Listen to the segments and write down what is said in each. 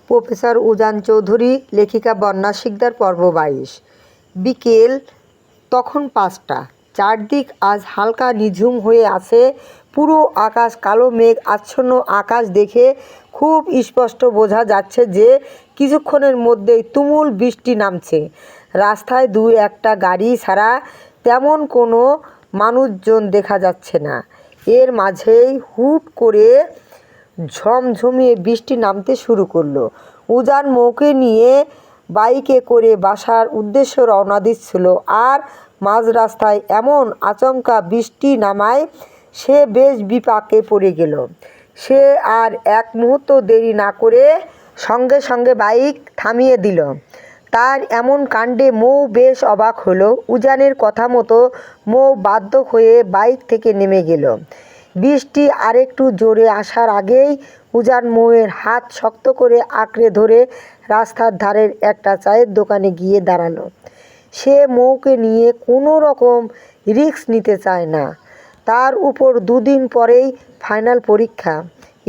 Professor উজান চৌধুরী, লেখিকা বন্যা শিকদার। পর্ব 22। বিকেল তখন 5টা। চারদিক আজ হালকা নিঝুম হয়ে আছে। পুরো আকাশ কালো মেঘ আচ্ছন্ন। আকাশ দেখে খুব স্পষ্ট বোঝা যাচ্ছে যে কিছুক্ষণের মধ্যেই তুমুল বৃষ্টি নামছে। রাস্তায় দু একটা গাড়ি ছাড়া তেমন কোনো মানুষজন দেখা যাচ্ছে না। এর মাঝেই হুট করে ঝমঝমিয়ে বৃষ্টি নামতে শুরু করলো। উজান মৌকে নিয়ে বাইকে করে বাসার উদ্দেশ্যে রওনা দিচ্ছিল, আর মাঝ রাস্তায় এমন আচমকা বৃষ্টি নামায় সে বেশ বিপাকে পড়ে গেল। সে আর এক মুহূর্ত দেরি না করে সঙ্গে সঙ্গে বাইক থামিয়ে দিল। তার এমন কাণ্ডে মৌ বেশ অবাক হলো। উজানের কথা মতো মৌ বাধ্য হয়ে বাইক থেকে নেমে গেল। বৃষ্টি আরেকটু জোরে আসার আগেই উজান মৌয়ের হাত শক্ত করে আঁকড়ে ধরে রাস্তার ধারের একটা চায়ের দোকানে গিয়ে দাঁড়ালো। সে মৌকে নিয়ে কোনো রকম রিস্ক নিতে চায় না। তার উপর দুদিন পরেই ফাইনাল পরীক্ষা।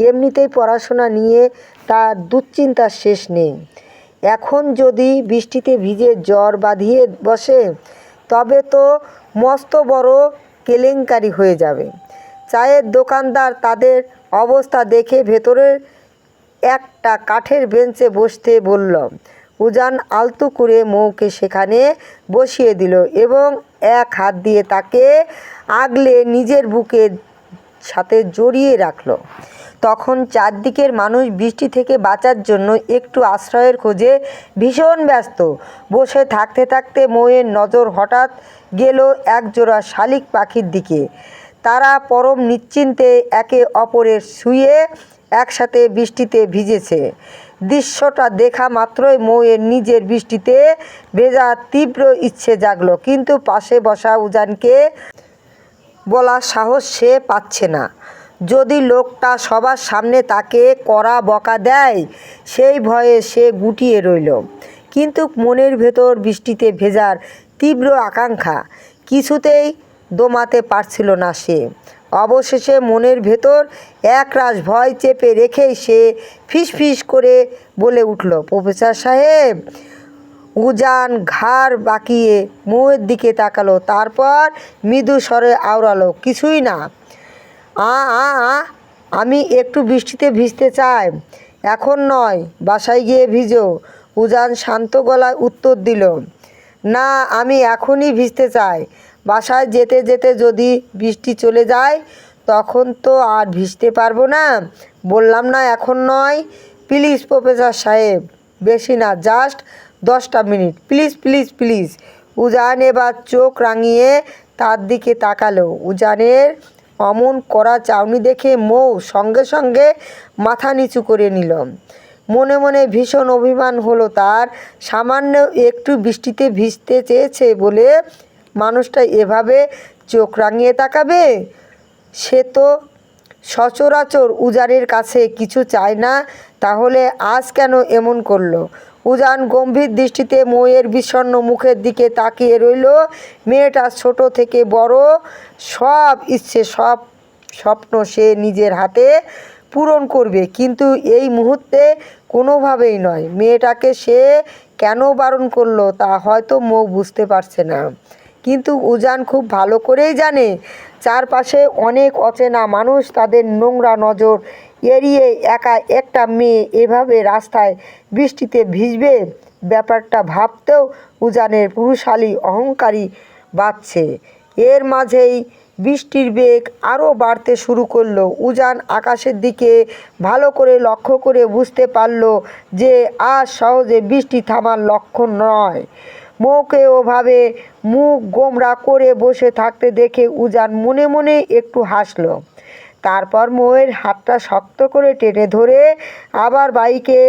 এমনিতেই পড়াশোনা নিয়ে তার দুশ্চিন্তার শেষ নেই। এখন যদি বৃষ্টিতে ভিজে জ্বর বাঁধিয়ে বসে তবে তো মস্ত বড় কেলেঙ্কারি হয়ে যাবে। চায়ের দোকানদার তাদের অবস্থা দেখে ভেতরের একটা কাঠের বেঞ্চে বসতে বলল। উজান আলতো করে মৌকে সেখানে বসিয়ে দিল এবং এক হাত দিয়ে তাকে আগলে নিজের বুকের সাথে জড়িয়ে রাখল। তখন চারদিকের মানুষ বৃষ্টি থেকে বাঁচার জন্য একটু আশ্রয়ের খোঁজে ভীষণ ব্যস্ত। বসে থাকতে থাকতে মৌয়ের নজর হঠাৎ গেল একজোড়া শালিক পাখির দিকে। তারা পরম নিশ্চিন্তে একে অপরের শুয়ে একসাথে বৃষ্টিতে ভিজেছে। দৃশ্যটা দেখা মাত্রই মৌয়ের নিজের বৃষ্টিতে ভেজার তীব্র ইচ্ছে জাগলো, কিন্তু পাশে বসা উজানকে বলার সাহস সে পাচ্ছে না। যদি লোকটা সবার সামনে তাকে কড়া বকা দেয়, সেই ভয়ে সে গুটিয়ে রইল। কিন্তু মনের ভেতর বৃষ্টিতে ভেজার তীব্র আকাঙ্ক্ষা কিছুতেই দমাতে পারছিল না সে। অবশেষে মনের ভেতর একরাশ ভয় চেপে রেখেই সে ফিসফিস করে বলে উঠল, প্রফেসর সাহেব। উজান ঘাড় বাঁকিয়ে মৌয়ের দিকে তাকালো, তারপর মৃদু স্বরে আওড়ালো, কিছুই না। আ আ আ আমি একটু বৃষ্টিতে ভিজতে চাই। এখন নয়, বাসায় গিয়ে ভিজো। উজান শান্ত গলায় উত্তর দিল, না, আমি এখনই ভিজতে চাই। বাসায় যেতে যেতে যদি বৃষ্টি চলে যায় তখন তো আর ভিজতে পারবো না। বললাম না এখন নয়। প্লিজ প্রফেসর সাহেব, বেশি না, জাস্ট 10টা মিনিট, প্লিজ প্লিজ প্লিজ। উজান এবার চোখ রাঙিয়ে তার দিকে তাকালো। উজানের অমন কড়া চাউনি দেখে মৌ সঙ্গে সঙ্গে মাথা নিচু করে নিল। মনে মনে ভীষণ অভিমান হলো তার। সামান্য একটু বৃষ্টিতে ভিজতে চেয়েছে বলে মানুষটা এভাবে চোখ রাঙিয়ে তাকাবে? সে তো সচরাচর উজানের কাছে কিছু চায় না, তাহলে আজ কেন এমন করলো? উজান গম্ভীর দৃষ্টিতে মৌয়ের বিষণ্ণ মুখের দিকে তাকিয়ে রইল। মেয়েটা ছোট থেকে বড় সব ইচ্ছে, সব স্বপ্ন সে নিজের হাতে পূরণ করবে, কিন্তু এই মুহূর্তে কোনোভাবেই নয়। মেয়েটাকে সে কেন বারণ করলো তা হয়তো মৌ বুঝতে পারছে না, কিন্তু উজান খুব ভালো করেই জানে চারপাশে অনেক অচেনা মানুষ তাদের নোংরা নজর এড়িয়ে একা একটা মেয়ে এভাবে রাস্তায় বৃষ্টিতে ভিজবে। ব্যাপারটা ভাবতেও উজানের পুরুষালী অহংকারী বাড়ছে। এর মাঝেই বৃষ্টির বেগ আরও বাড়তে শুরু করলো। উজান আকাশের দিকে ভালো করে লক্ষ্য করে বুঝতে পারল যে আজ সহজে বৃষ্টি থামার লক্ষণ নয়। মৌকে ওভাবে মুখ গোমড়া করে বসে থাকতে দেখে উজান মনে মনে একটু হাসল। তারপর মৌয়ের হাতটা শক্ত করে টেনে ধরে আবার বাইকে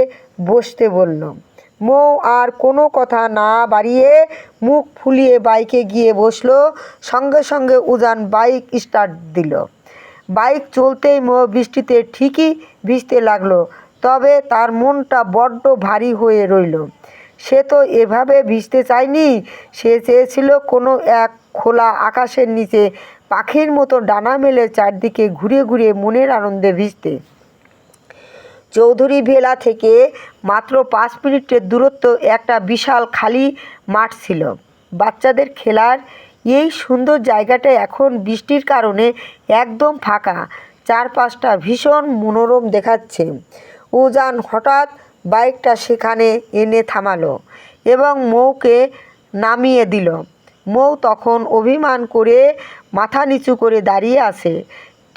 বসতে বলল। মৌ আর কোনো কথা না বাড়িয়ে মুখ ফুলিয়ে বাইকে গিয়ে বসলো। সঙ্গে সঙ্গে উজান বাইক স্টার্ট দিল। বাইক চলতেই মৌ বৃষ্টিতে ঠিকই ভিজতে লাগলো, তবে তার মনটা বড্ড ভারী হয়ে রইল। সে তো এভাবে ভিজতে চায়নি। সে চেয়েছিল কোনো এক খোলা আকাশের নিচে পাখির মতো ডানা মেলে চারদিকে ঘুরে ঘুরে মনের আনন্দে ভিজতে। চৌধুরী ভিলা থেকে মাত্র 5 মিনিটের দূরত্ব একটা বিশাল খালি মাঠ ছিল। বাচ্চাদের খেলার এই সুন্দর জায়গাটা এখন বৃষ্টির কারণে একদম ফাঁকা। চারপাশটা ভীষণ মনোরম দেখাচ্ছে। উজান হঠাৎ বাইকটা সেখানে এনে থামালো এবং মৌকে নামিয়ে দিল। মৌ তখন অভিমান করে মাথা নিচু করে দাঁড়িয়ে আছে।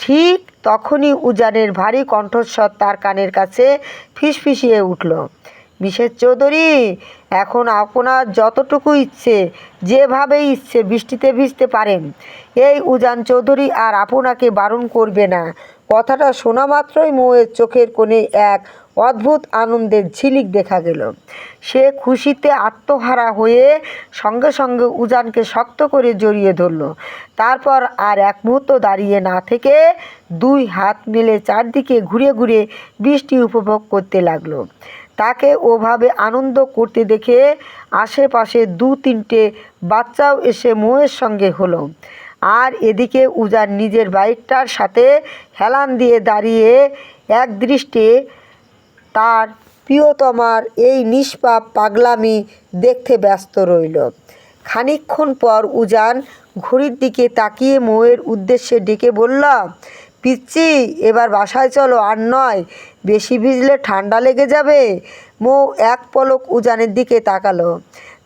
ঠিক তখনই উজানের ভারী কণ্ঠস্বর তার কানের কাছে ফিসফিসিয়ে উঠল, মিসেস চৌধুরী, এখন আপনার যতটুকু ইচ্ছে, যেভাবে ইচ্ছে বৃষ্টিতে ভিজতে পারেন। এই উজান চৌধুরী আর আপনাকে বারণ করবে না। কথাটা শোনা মাত্রই মৌয়ের চোখের কোণে এক অদ্ভুত আনন্দের ঝিলিক দেখা গেল। সে খুশিতে আত্মহারা হয়ে সঙ্গে সঙ্গে উজানকে শক্ত করে জড়িয়ে ধরল। তারপর আর এক মুহূর্ত দাঁড়িয়ে না থেকে 2 হাত মেলে চারদিকে ঘুরে ঘুরে বৃষ্টি উপভোগ করতে লাগলো। তাকে ওভাবে আনন্দ করতে দেখে আশেপাশে 2-3টে বাচ্চাও এসে মৌয়ের সঙ্গে হলো। আর এদিকে উজান নিজের বাইকটার সাথে হেলান দিয়ে দাঁড়িয়ে একদৃষ্টে তার প্রিয়তমার এই নিষ্পাপ পাগলামি দেখতে ব্যস্ত রইল। খানিকক্ষণ পর উজান ঘড়ির দিকে তাকিয়ে মৌয়ের উদ্দেশ্যে ডেকে বলল, পিচ্চি, এবার বাসায় চলো, আর নয়, বেশি ভিজলে ঠান্ডা লেগে যাবে। মৌ এক পলক উজানের দিকে তাকালো।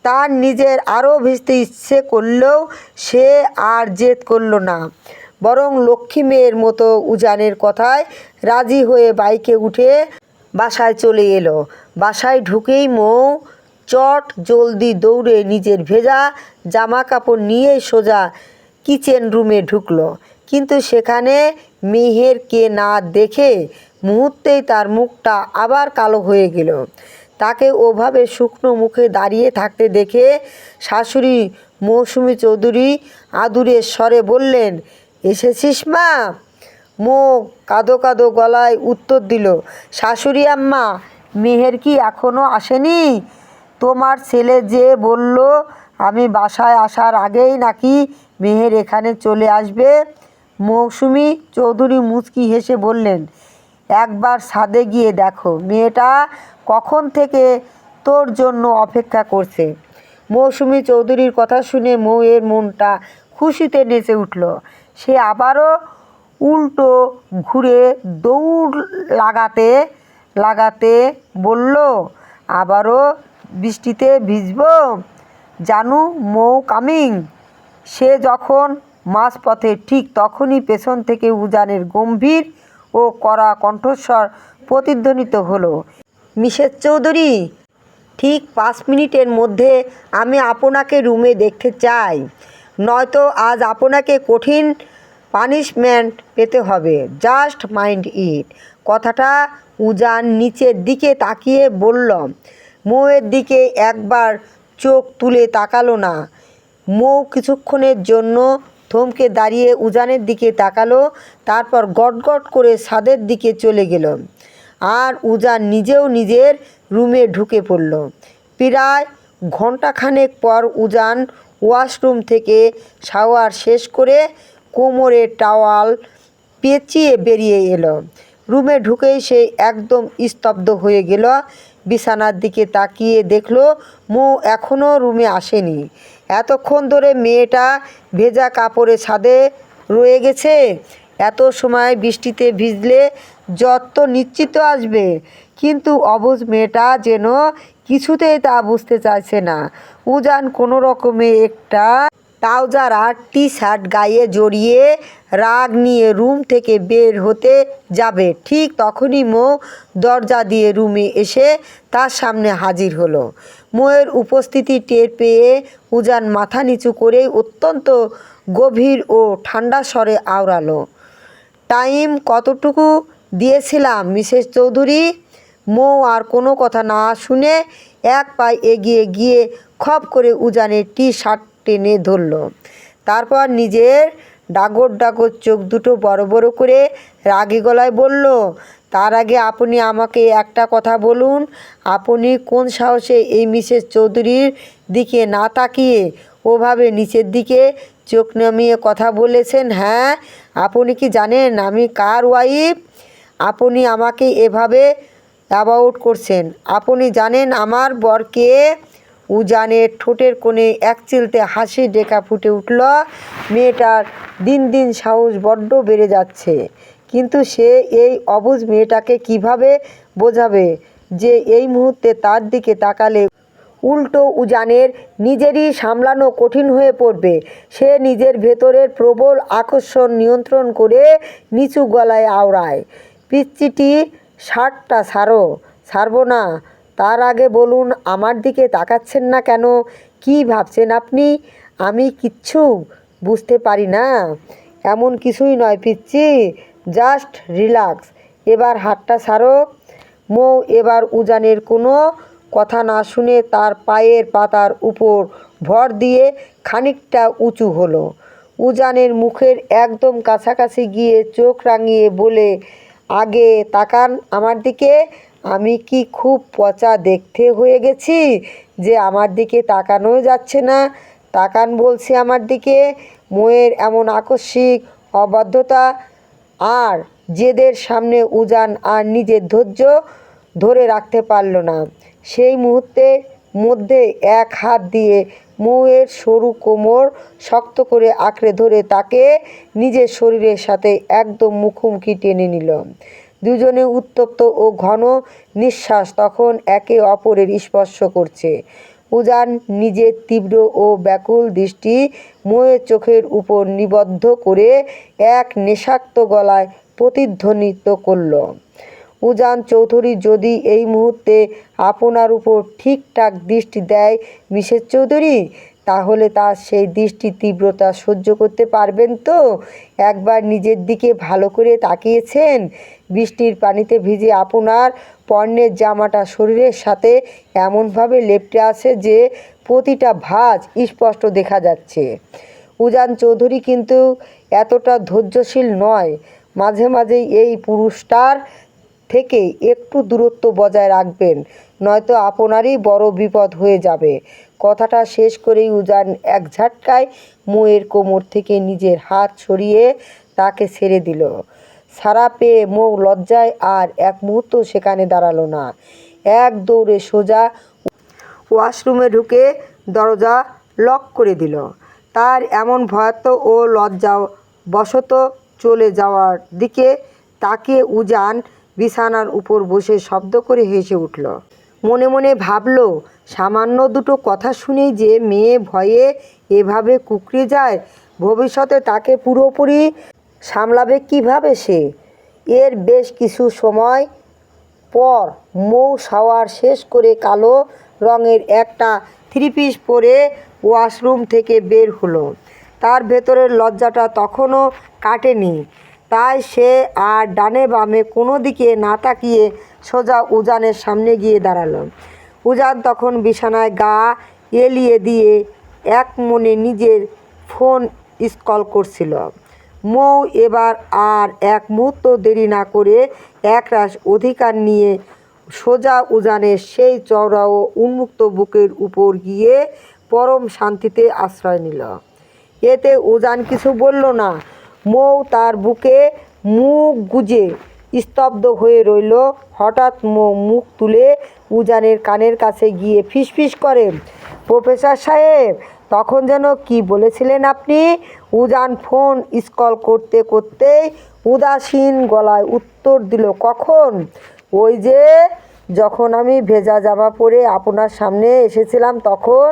তার নিজের আরও ভিজতে ইচ্ছে করলেও সে আর জেদ করল না, বরং লক্ষ্মী মেয়ের মতো উজানের কথায় রাজি হয়ে বাইকে উঠে বাসায় চলে এলো। বাসায় ঢুকেই মৌ চট জলদি দৌড়ে নিজের ভেজা জামা কাপড় নিয়ে সোজা কিচেন রুমে ঢুকলো। কিন্তু সেখানে মেহেরকে না দেখে মুহূর্তেই তার মুখটা আবার কালো হয়ে গেল। তাকে ওভাবে শুকনো মুখে দাঁড়িয়ে থাকতে দেখে শাশুড়ি মৌসুমী চৌধুরী আদুরের স্বরে বললেন, এসেছিস মা? মৌ কাঁদো কাঁদো গলায় উত্তর দিল, শাশুড়ি আম্মা, মেহের কি এখনও আসেনি? তোমার ছেলে যে বলল আমি বাসায় আসার আগেই নাকি মেহের এখানে চলে আসবে। মৌসুমী চৌধুরী মুচকি হেসে বললেন, একবার ছাদে গিয়ে দেখো, মেয়েটা কখন থেকে তোর জন্য অপেক্ষা করছে। মৌসুমী চৌধুরীর কথা শুনে মৌয়ের মনটা খুশিতে নেচে উঠল। সে আবারও উল্টো ঘুরে দৌড় লাগাতে লাগাতে বলল, আবারও বৃষ্টিতে ভিজব? জানু মৌ কামিং। সে যখন মাঝপথে ঠিক তখনই পেছন থেকে উজানের গম্ভীর ও কড়া কণ্ঠস্বর প্রতিধ্বনিত হলো, মিসেস চৌধুরী, ঠিক 5 মিনিটের মধ্যে আমি আপনাকে রুমে দেখতে চাই, নয়তো আজ আপনাকে কঠিন পানিশমেন্ট পেতে হবে। Just mind it. কথাটা উজান নিচের দিকে তাকিয়ে বলল। মৌয়ের দিকে একবার চোখ তুলে তাকালো না। মৌ কিছুক্ষণের জন্য থমকে দাঁড়িয়ে উজানের দিকে তাকালো, তারপর গটগট করে ছাদের দিকে চলে গেল। আর উজান নিজেও নিজের রুমে ঢুকে পড়ল। প্রায় ঘণ্টাখানেক পর উজান ওয়াশরুম থেকে শাওয়ার শেষ করে কোমরে টাওয়াল পেঁচিয়ে বেরিয়ে এলো। রুমে ঢুকেই সে একদম স্তব্ধ হয়ে গেল। বিছানার দিকে তাকিয়ে দেখল মৌ এখনও রুমে আসেনি। এতক্ষণ ধরে মেয়েটা ভেজা কাপড়ে ছাদে রয়ে গেছে। এত সময় বৃষ্টিতে ভিজলে জ্বর তো নিশ্চিত আসবে, কিন্তু অবুঝ মেয়েটা যেন কিছুতেই তা বুঝতে চাইছে না। উজান কোনো রকমে একটা ট্রাউজার আর টি-শার্ট গায়ে জড়িয়ে রাগ নিয়ে রুম থেকে বের হতে যাবে, ঠিক তখনই মৌ দরজা দিয়ে রুমে এসে তার সামনে হাজির হলো। মৌয়ের উপস্থিতি টের পেয়ে উজান মাথা নিচু করেই অত্যন্ত গভীর ও ঠান্ডা স্বরে আওড়ালো, টাইম কতটুকু দিয়েছিলাম মিসেস চৌধুরী? মৌ আর কোনো কথা না শুনে এক পায়ে এগিয়ে গিয়ে খপ করে উজানের টি-শার্ট টেনে ধরল। তারপর নিজের ডাগর ডাগর চোখ দুটো বড় বড় করে রাগী গলায় বলল, তার আগে আপনি আমাকে একটা কথা বলুন, আপনি কোন সাহসে এই মিসেস চৌধুরীর দিকে না তাকিয়ে ওভাবে নিচের দিকে চোখ নামিয়ে কথা বলেছেন? হ্যাঁ, আপনি কি জানেন আমি কার ওয়াইফ? আপনি আমাকে এভাবে অ্যাবাউট করছেন। আপনি জানেন আমার বরকে? উজানের ঠোঁটের কোণে এক চিলতে হাসির রেখা ফুটে উঠল। মেয়েটার দিন দিন সাহস বড্ড বেড়ে যাচ্ছে, কিন্তু সে এই অবুঝ মেয়েটাকে কিভাবে বোঝাবে যে এই মুহূর্তে তার দিকে তাকালে উল্টো উজানের নিজেরই সামলানো কঠিন হয়ে পড়বে। সে নিজের ভেতরের প্রবল আকর্ষণ নিয়ন্ত্রণ করে নিচু গলায় আওড়ায়, পিচ্চিটি শার্টটা ছাড়বো না। তার আগে বলুন, আমার দিকে তাকাচ্ছেন না কেন? কি ভাবছেন আপনি? আমি কিচ্ছু বুঝতে পারি না? এমন কিছুই নয় পিচ্চি, জাস্ট রিল্যাক্স। এবার হাতটা ছাড়ো। মৌ এবার উজানের কোনো কথা না শুনে তার পায়ের পাতার উপর ভর দিয়ে খানিকটা উঁচু হলো। উজানের মুখের একদম কাছাকাছি গিয়ে চোখ রাঙিয়ে বলে, আগে তাকান আমার দিকে। আমি কি খুব পচা দেখতে হয়ে গেছি যে আমার দিকে তাকানোই যাচ্ছে না? তাকান বলছি আমার দিকে। মৌয়ের এমন আকস্মিক অবাধ্যতা আর জেদের সামনে উজান আর নিজের ধৈর্য ধরে রাখতে পারল না। সেই মুহূর্তের মধ্যে এক হাত দিয়ে মৌয়ের সরু কোমর শক্ত করে আঁকড়ে ধরে তাকে নিজের শরীরের সাথে একদম মুখোমুখি টেনে নিল। দুজনে উত্তপ্ত ও ঘন নিঃশ্বাস তখন একে অপরের স্পর্শ করছে। উজান নিজের তীব্র ও ব্যাকুল দৃষ্টি মৌয়ের চোখের উপর নিবদ্ধ করে এক নেশাক্ত গলায় প্রতিধ্বনিত করল, উজান চৌধুরী, যদি এই মুহূর্তে আপনার উপর ঠিকঠাক দৃষ্টি দেয় মিসেস চৌধুরী, তাহলে তার সেই দৃষ্টি তীব্রতা সহ্য করতে পারবেন তো? একবার নিজের দিকে ভালো করে তাকিয়েছেন? বৃষ্টির পানিতে ভিজে আপনার পরনের জামাটা শরীরের সাথে এমনভাবে লেপ্টে আছে যে প্রতিটা ভাঁজ স্পষ্ট দেখা যাচ্ছে। উজান চৌধুরী কিন্তু এতটা ধৈর্যশীল নয়। মাঝে মাঝেই এই পুরুষটার থেকে একটু দূরত্ব বজায় রাখবেন, নয়তো আপনারই বড় বিপদ হয়ে যাবে। কথাটা শেষ করেই উজান এক ঝটকায় মৌয়ের কোমর থেকে নিজের হাত সরিয়ে তাকে ছেড়ে দিল। ছাড়া পেয়ে মৌ লজ্জায় আর এক মুহূর্ত সেখানে দাঁড়ালো না। এক দৌড়ে সোজা ওয়াশরুমে ঢুকে দরজা লক করে দিল। তার এমন ভয়ার্ত ও লজ্জাবশত চলে যাওয়ার দিকে তাকিয়ে উজান বিছানার উপর বসে শব্দ করে হেসে উঠল। মনে মনে ভাবল, সামান্য দুটো কথা শুনেই যে মেয়ে ভয়ে এভাবে কুঁকড়ে যায়, ভবিষ্যতে তাকে পুরোপুরি সামলাবে কিভাবে সে? এর বেশ কিছু সময় পর মৌ শাওয়ার শেষ করে কালো রঙের একটা থ্রি পিস পরে ওয়াশরুম থেকে বের হলো। তার ভেতরের লজ্জাটা তখনও কাটেনি, তাই সে আর ডানে বামে কোনো দিকে না তাকিয়ে সোজা উজানের সামনে গিয়ে দাঁড়ালো। উজান তখন বিছানায় গা এলিয়ে দিয়ে এক মনে নিজের ফোন স্ক্রল করছিল। মৌ এবার আর এক মুহূর্ত দেরি না করে একরাশ অধিকার নিয়ে সোজা উজানের সেই চওড়া ও উন্মুক্ত বুকের উপর গিয়ে পরম শান্তিতে আশ্রয় নিল। এতে উজান কিছু বলল না। মৌ তার বুকে মুখ গুজে স্তব্ধ হয়ে রইল। হঠাৎ মৌ মুখ তুলে উজানের কানের কাছে গিয়ে ফিসফিস করে, প্রফেসর সাহেব, তখন যেন কি বলেছিলেন আপনি? উজান ফোন স্ক্রল করতে করতেই উদাসীন গলায় উত্তর দিল, কখন? ওই যে যখন আমি ভেজা জামা পরে আপনার সামনে এসেছিলাম তখন।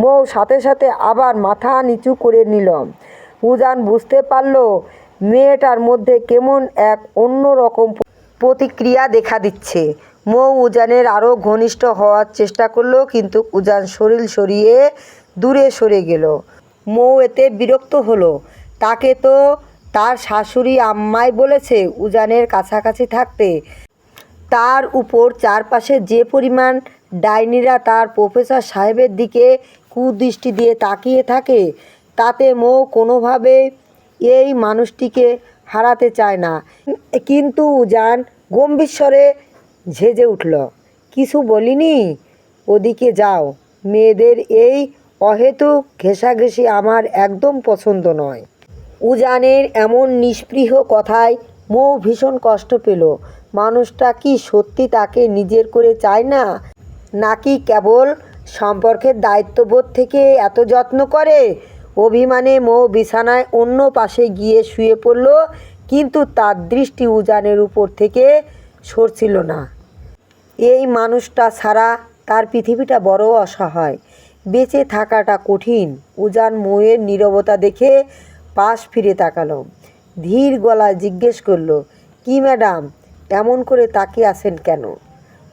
মৌ সাথে সাথে আবার মাথা নিচু করে নিল। উজান বুঝতে পারল মেয়েটার মধ্যে কেমন এক অন্যরকম প্রতিক্রিয়া দেখা দিচ্ছে। মৌ উজানের আরও ঘনিষ্ঠ হওয়ার চেষ্টা করল, কিন্তু উজান শরীর সরিয়ে দূরে সরে গেল। মৌ এতে বিরক্ত হলো। তাকে তো তার শাশুড়ি আম্মাই বলেছে উজানের কাছাকাছি থাকতে। তার উপর চারপাশে যে পরিমাণ ডাইনিরা তার প্রফেসর সাহেবের দিকে কুদৃষ্টি দিয়ে তাকিয়ে থাকে, তাতে মৌ কোনোভাবে এই মানুষটিকে হারাতে চায় না। কিন্তু উজান গম্ভীর স্বরে ঝেঁজে উঠল, কিছু বলিনি? ওদিকে যাও। মেয়েদের এই অহেতুক ঘেঁষাঘেঁষি আমার একদম পছন্দ নয়। উজানের এমন নিস্পৃহ কথায় মৌ ভীষণ কষ্ট পেল। মানুষটা কি সত্যি তাকে নিজের করে চায় না, নাকি কেবল সম্পর্কের দায়িত্ববোধ থেকে এত যত্ন করে? অভিমানে মৌ বিছানায় অন্য পাশে গিয়ে শুয়ে পড়ল, কিন্তু তার দৃষ্টি উজানের উপর থেকে সরছিল না। এই মানুষটা ছাড়া তার পৃথিবীটা বড় অসহায়, বেঁচে থাকাটা কঠিন। উজান মৌয়ের নীরবতা দেখে পাশ ফিরে তাকালো, ধীর গলায় জিজ্ঞেস করলো, কি ম্যাডাম, এমন করে তাকিয়ে আছেন কেন?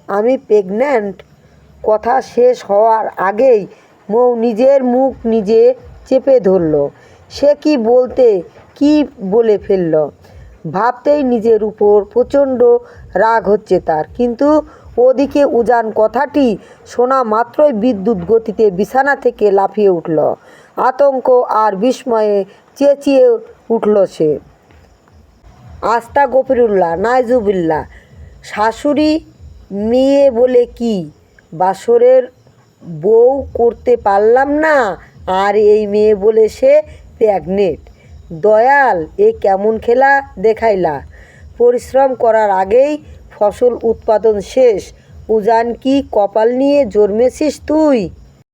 আমি প্রেগন্যান্ট। কথা শেষ হওয়ার আগেই মৌ নিজের মুখ নিজে চেপে ধরল। সে কি বলে ফেলল ভাবতেই নিজের উপর প্রচণ্ড রাগ হচ্ছে তার। কিন্তু ওদিকে উজান কথাটি শোনা মাত্রই বিদ্যুৎ গতিতে বিছানা থেকে লাফিয়ে উঠল। আতঙ্ক আর বিস্ময়ে চেঁচিয়ে উঠল সে, আস্তাগফিরুল্লাহ, নাউজুবিল্লাহ! শাশুড়ি মেয়ে বলে কি বাসরের বউ করতে পারলাম না, আর এই মেয়ে বলে সে প্রেগনেন্ট! দয়াল, এ কেমন খেলা দেখাইলা? পরিশ্রম করার আগেই ফসল উৎপাদন শেষ। উজান, কি কপাল নিয়ে জন্মেছিস তুই!